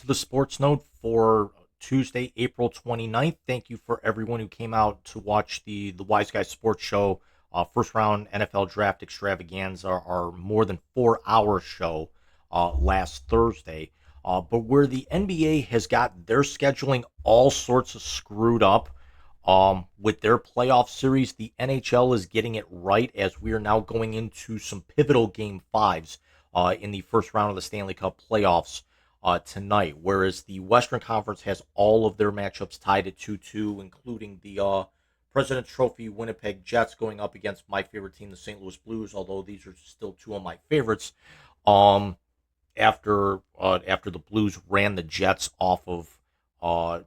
to the Sports Note for Tuesday, April 29th. Thank you for everyone who came out to watch the Wise Guys Sports Show first round NFL Draft Extravaganza, our more than 4 hour show last Thursday. But where the NBA has got their scheduling all sorts of screwed up with their playoff series, the NHL is getting it right as we are now going into some pivotal game fives in the first round of the Stanley Cup playoffs tonight, whereas the Western Conference has all of their matchups tied at 2-2, including the President's Trophy Winnipeg Jets going up against my favorite team, the St. Louis Blues, although these are still two of my favorites. Um, after the Blues ran the Jets off of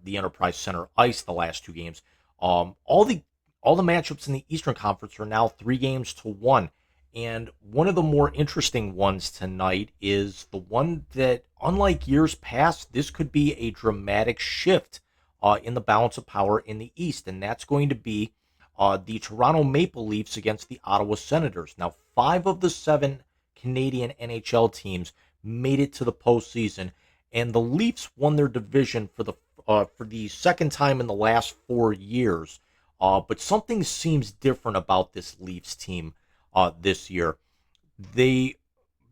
the Enterprise Center ice the last two games, all the matchups in the Eastern Conference are now 3 games to 1. And one of the more interesting ones tonight is the one that, unlike years past, this could be a dramatic shift in the balance of power in the East. And that's going to be the Toronto Maple Leafs against the Ottawa Senators. Now, 5 of the 7 Canadian NHL teams made it to the postseason, and the Leafs won their division for the second time in the last 4 years. But something seems different about this Leafs team this year. They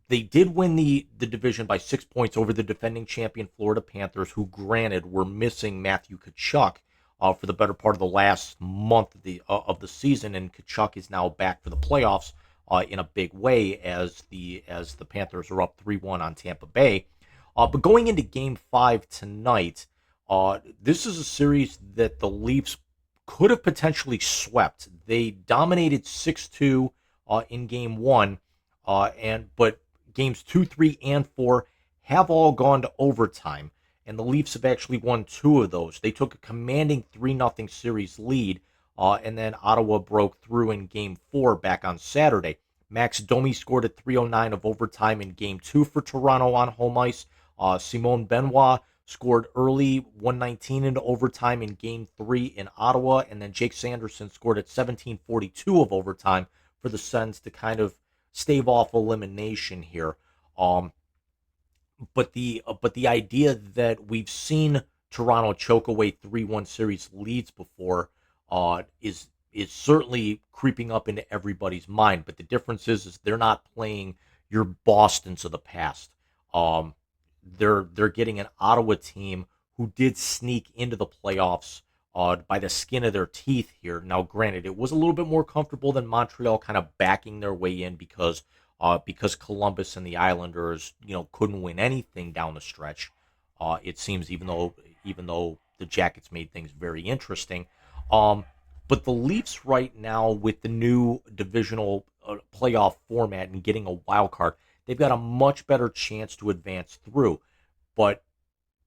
they did win the division by 6 points over the defending champion Florida Panthers, who granted were missing Matthew Tkachuk for the better part of the last month of the season, and Tkachuk is now back for the playoffs in a big way as the Panthers are up 3-1 on Tampa Bay. But going into Game 5 tonight, this is a series that the Leafs could have potentially swept. They dominated 6-2 in Game 1, but Games 2, 3, and 4 have all gone to overtime, and the Leafs have actually won 2 of those. They took a commanding 3-0 series lead, and then Ottawa broke through in Game 4 back on Saturday. Max Domi scored at 3:09 of overtime in Game 2 for Toronto on home ice. Simone Benoit scored early 119 into overtime in Game 3 in Ottawa, and then Jake Sanderson scored at 17:42 of overtime for the Sens to kind of stave off elimination here. Um, but the idea that we've seen Toronto choke away 3-1 series leads before is certainly creeping up into everybody's mind. But the difference is they're not playing your Bostons of the past. Um, they're getting an Ottawa team who did sneak into the playoffs by the skin of their teeth here. Now, granted, it was a little bit more comfortable than Montreal kind of backing their way in because Columbus and the Islanders, couldn't win anything down the stretch. It seems even though the Jackets made things very interesting. But the Leafs right now with the new divisional playoff format and getting a wild card, they've got a much better chance to advance through. But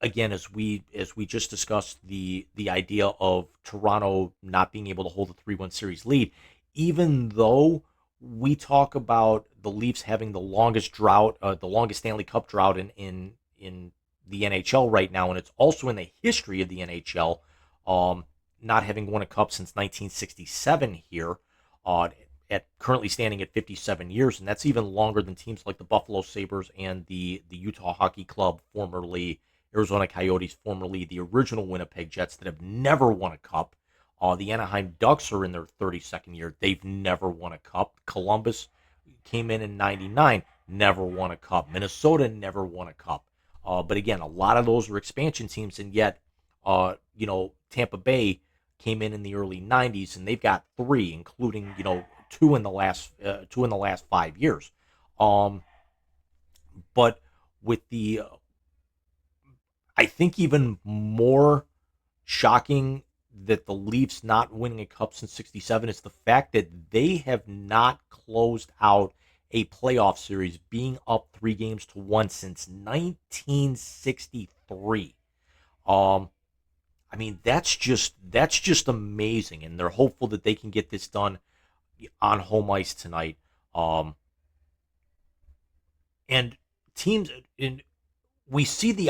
again, as we just discussed, the idea of Toronto not being able to hold a 3-1 series lead, even though we talk about the Leafs having the longest drought, the longest Stanley Cup drought in the NHL right now, and it's also in the history of the NHL, not having won a cup since 1967 here, at currently standing at 57 years, and that's even longer than teams like the Buffalo Sabres and the Utah Hockey Club, formerly Arizona Coyotes, formerly the original Winnipeg Jets, that have never won a cup. The Anaheim Ducks are in their 32nd year. They've never won a cup. Columbus came in '99, never won a cup. Minnesota never won a cup. But again, a lot of those are expansion teams, and yet, Tampa Bay came in the early '90s, and they've got 3, including two in the last 5 years. Um, but with I think even more shocking that the Leafs not winning a cup since '67 is the fact that they have not closed out a playoff series being up 3 games to 1 since 1963. Um, I mean, that's just amazing, and they're hopeful that they can get this done on home ice tonight. Um, and teams in we see the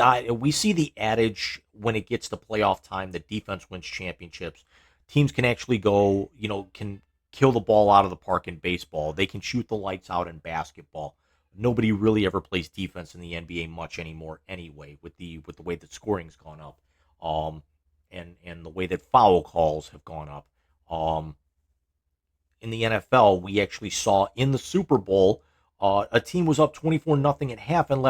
adage when it gets to playoff time that defense wins championships. Teams can actually go, can kill the ball out of the park in baseball. They can shoot the lights out in basketball. Nobody really ever plays defense in the NBA much anymore anyway, with the way that scoring's gone up, um, and the way that foul calls have gone up. Um, in the NFL, we actually saw in the Super Bowl, a team was up 24-0 at half and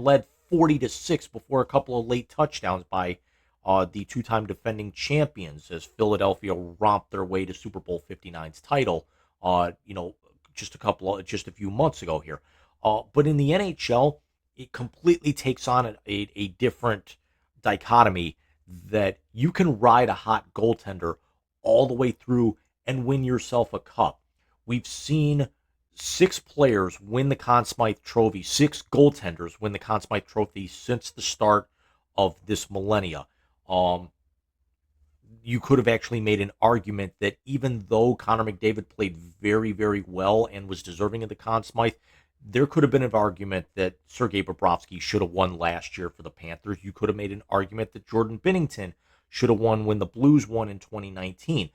led 40-6 before a couple of late touchdowns by the two-time defending champions as Philadelphia romped their way to Super Bowl 59's title. You know, just a few months ago here. But in the NHL, it completely takes on a different dichotomy that you can ride a hot goaltender all the way through and win yourself a cup. We've seen six players win the Conn Smythe Trophy, six goaltenders win the Conn Smythe Trophy since the start of this millennia. Um, you could have actually made an argument that even though Connor McDavid played very, very well and was deserving of the Conn Smythe, there could have been an argument that Sergei Bobrovsky should have won last year for the Panthers. You could have made an argument that Jordan Binnington should have won when the Blues won in 2019.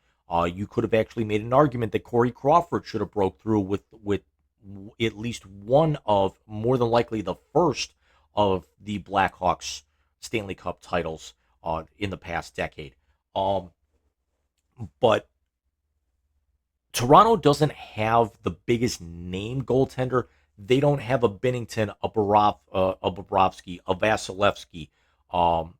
You could have actually made an argument that Corey Crawford should have broke through with at least one of, more than likely the first of the Blackhawks Stanley Cup titles in the past decade. Um, but Toronto doesn't have the biggest name goaltender. They don't have a Binnington, a Bobrovsky, a Vasilevsky, um,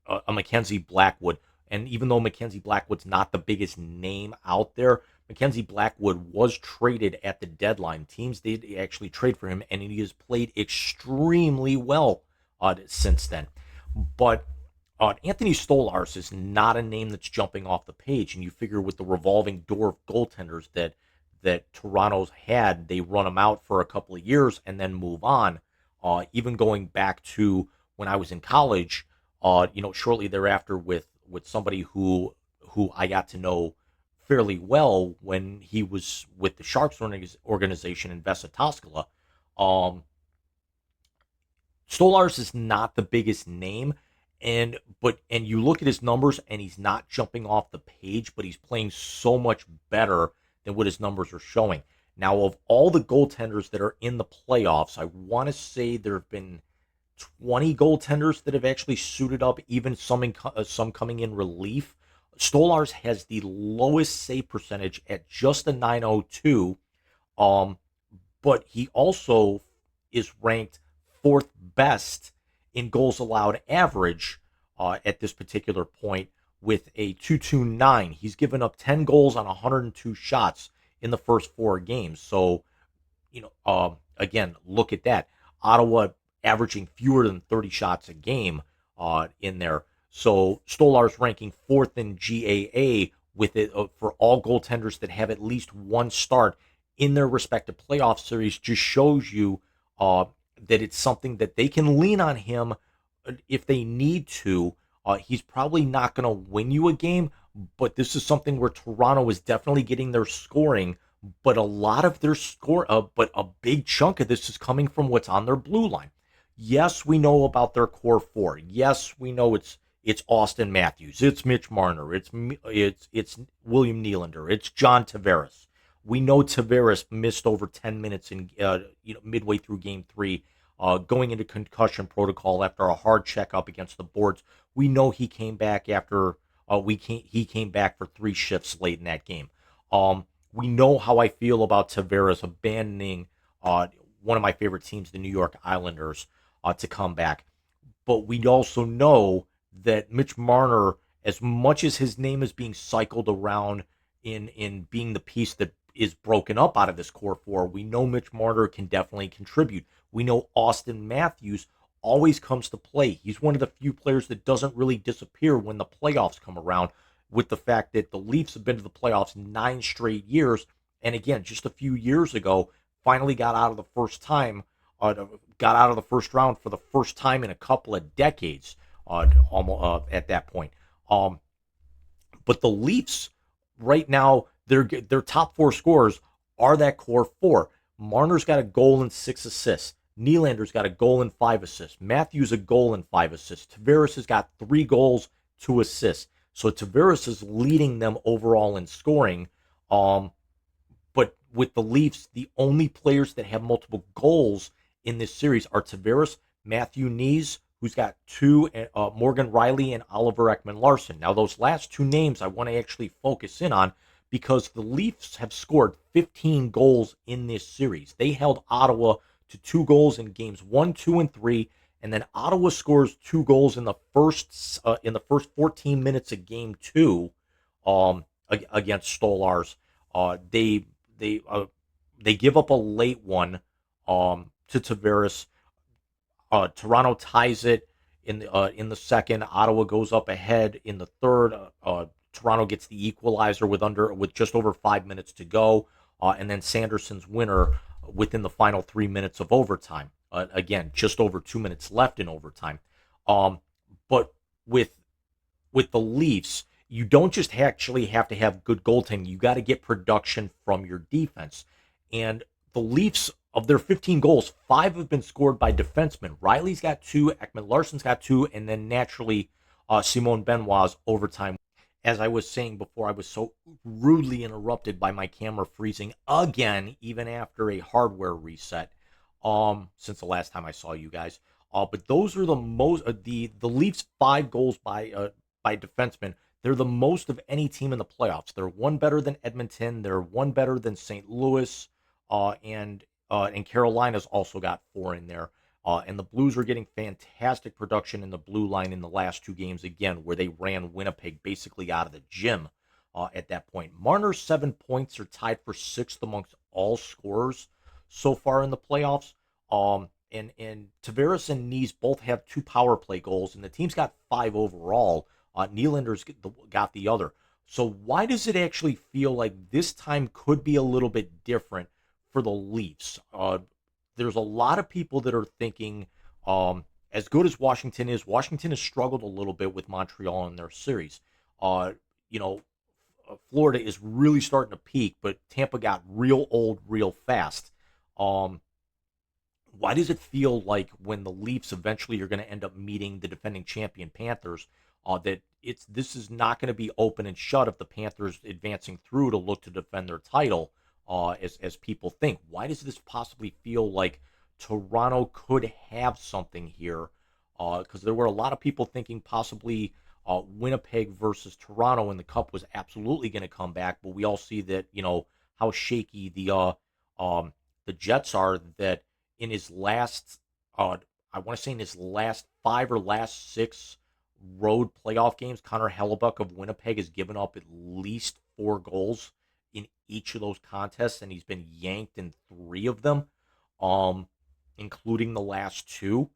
a Mackenzie Blackwood. And even though Mackenzie Blackwood's not the biggest name out there, Mackenzie Blackwood was traded at the deadline. Teams did actually trade for him, and he has played extremely well since then. But Anthony Stolarz is not a name that's jumping off the page, and you figure with the revolving door of goaltenders that Toronto's had, they run them out for a couple of years and then move on. Even going back to when I was in college, shortly thereafter with somebody who I got to know fairly well when he was with the Sharks organization in Vesa Toskala. Stolarz is not the biggest name, and you look at his numbers and he's not jumping off the page, but he's playing so much better than what his numbers are showing. Now, of all the goaltenders that are in the playoffs, I want to say there have been 20 goaltenders that have actually suited up, even some coming in relief. Stolarz has the lowest save percentage at just a 902, but he also is ranked fourth best in goals allowed average at this particular point with a 229. He's given up 10 goals on 102 shots in the first four games. So, again, look at that. Ottawa averaging fewer than 30 shots a game in there. So Stolarz ranking fourth in GAA with it for all goaltenders that have at least one start in their respective playoff series just shows you that it's something that they can lean on him if they need to. He's probably not going to win you a game, but this is something where Toronto is definitely getting their scoring, but a lot of their but a big chunk of this is coming from what's on their blue line. Yes, we know about their core four. Yes, we know it's Austin Matthews, it's Mitch Marner, it's William Nylander, it's John Tavares. We know Tavares missed over 10 minutes in midway through Game 3, going into concussion protocol after a hard checkup against the boards. We know he came back after he came back for 3 shifts late in that game. We know how I feel about Tavares abandoning one of my favorite teams, the New York Islanders, to come back. But we also know that Mitch Marner, as much as his name is being cycled around in being the piece that is broken up out of this core four, we know Mitch Marner can definitely contribute. We know Austin Matthews always comes to play. He's one of the few players that doesn't really disappear when the playoffs come around, with the fact that the Leafs have been to the playoffs 9 straight years, and again, just a few years ago, finally got out of the first round for the first time in a couple of decades, at that point. But the Leafs right now, their top 4 scorers are that core 4. Marner's got a goal and 6 assists. Nylander's got a goal and 5 assists. Matthews a goal and 5 assists. Tavares has got 3 goals, 2 assists. So Tavares is leading them overall in scoring. But with the Leafs, the only players that have multiple goals in this series are Tavares, Matthew Knies, who's got two, Morgan Riley, and Oliver Ekman-Larsson. Now, those last two names I want to actually focus in on because the Leafs have scored 15 goals in this series. They held Ottawa to 2 goals in games 1, 2, and 3, and then Ottawa scores 2 goals in the first 14 minutes of game 2 against Stolars. They give up a late one to Tavares. Toronto ties it in the second. Ottawa goes up ahead in the third. Toronto gets the equalizer with just over 5 minutes to go, and then Sanderson's winner within the final 3 minutes of overtime. Again, just over 2 minutes left in overtime. But with the Leafs, you don't just actually have to have good goaltending. You got to get production from your defense. And the Leafs, of their 15 goals, 5 have been scored by defensemen. Riley's got 2, Ekman-Larsson's got 2, and then naturally Simone Benoit's overtime. As I was saying before, I was so rudely interrupted by my camera freezing again, even after a hardware reset, since the last time I saw you guys. But those are the most the Leafs 5 goals by defensemen. They're the most of any team in the playoffs. They're one better than Edmonton. They're one better than St. Louis, and Carolina's also got 4 in there. And the Blues are getting fantastic production in the blue line in the last 2 games again, where they ran Winnipeg basically out of the gym at that point. Marner's 7 points are tied for 6th amongst all scorers so far in the playoffs. And Tavares and Knies both have 2 power play goals, and the team's got 5 overall. Nylander's got the other. So why does it actually feel like this time could be a little bit different for the Leafs? There's a lot of people that are thinking, as good as Washington has struggled a little bit with Montreal in their series. You know, Florida is really starting to peak, but Tampa got real old real fast. Why does it feel like when the Leafs eventually are going to end up meeting the defending champion Panthers, that this is not going to be open and shut if the Panthers advancing through to look to defend their title, as people think? Why does this possibly feel like Toronto could have something here? Because there were a lot of people thinking possibly Winnipeg versus Toronto in the Cup was absolutely going to come back, but we all see that how shaky the Jets are. That in his last, I want to say in his last 5 or last 6 road playoff games, Connor Hellebuck of Winnipeg has given up at least 4 goals in each of those contests, and he's been yanked in 3 of them, including the last 2.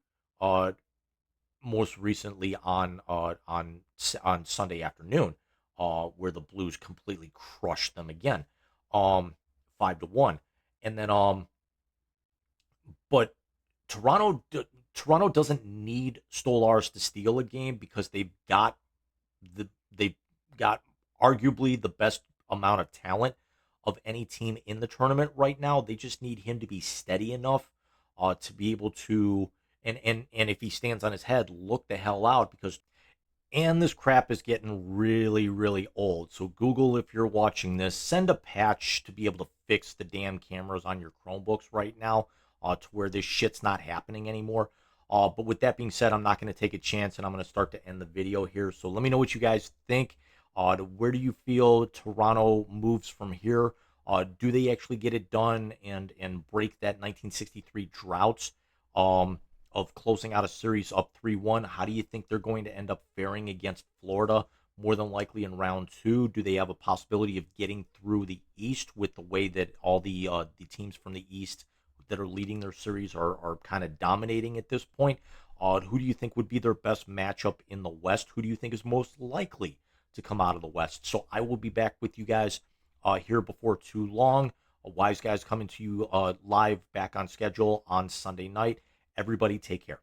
Most recently on Sunday afternoon, where the Blues completely crushed them again, 5-1, and then but Toronto doesn't need Stolars to steal a game because they've got arguably the best amount of talent of any team in the tournament right now. They just need him to be steady enough to be able to, and if he stands on his head, look the hell out, because this crap is getting really, really old. So Google, if you're watching this, send a patch to be able to fix the damn cameras on your Chromebooks right now, to where this shit's not happening anymore. But with that being said, I'm not going to take a chance, and I'm going to start to end the video here. So let me know what you guys think. Where do you feel Toronto moves from here? Do they actually get it done and break that 1963 drought of closing out a series up 3-1? How do you think they're going to end up faring against Florida, more than likely in round 2? Do they have a possibility of getting through the East with the way that all the teams from the East that are leading their series are kind of dominating at this point? Who do you think would be their best matchup in the West? Who do you think is most likely to come out of the West? So I will be back with you guys here before too long. Wise Guys coming to you live, back on schedule on Sunday night. Everybody take care.